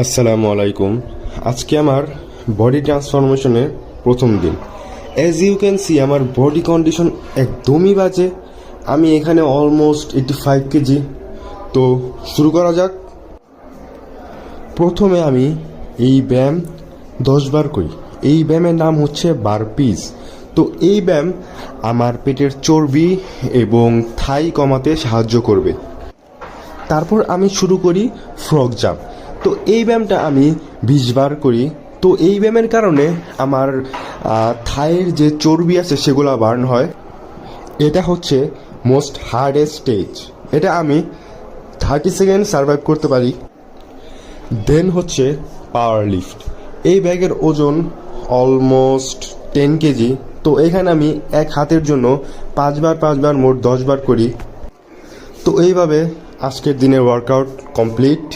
আসসালামু আলাইকুম। আজকে আমার বডি ট্রান্সফরমেশনের প্রথম দিন। অ্যাজ ইউ ক্যান সি আমার বডি কন্ডিশন একদমই বাজে। আমি এখানে অলমোস্ট 85 কেজি। তো শুরু করা যাক। প্রথমে আমি এই ব্যায়াম 10 বার করি। এই ব্যায়ামের নাম হচ্ছে বারপিস। তো এই ব্যায়াম আমার পেটের চর্বি এবং থাই কমাতে সাহায্য করবে। তারপর আমি শুরু করি ফ্রগ জাম্প। তো এই ব্যায়ামটা আমি 20 বার করি। তো এই ব্যায়ামের কারণে আমার থাইয়ের যে চর্বি আছে সেগুলো বার্ন হয়। এটা হচ্ছে মোস্ট হার্ডেস্ট স্টেজ। এটা আমি 30 সেকেন্ড সার্ভাইভ করতে পারি। দেন হচ্ছে পাওয়ার লিফট। এই ব্যাগের ওজন অলমোস্ট 10 কেজি। তো এখানে আমি এক হাতের জন্য 5 বার 5 বার মোট 10 বার করি। তো এইভাবে আজকের দিনের ওয়ার্কআউট কমপ্লিট।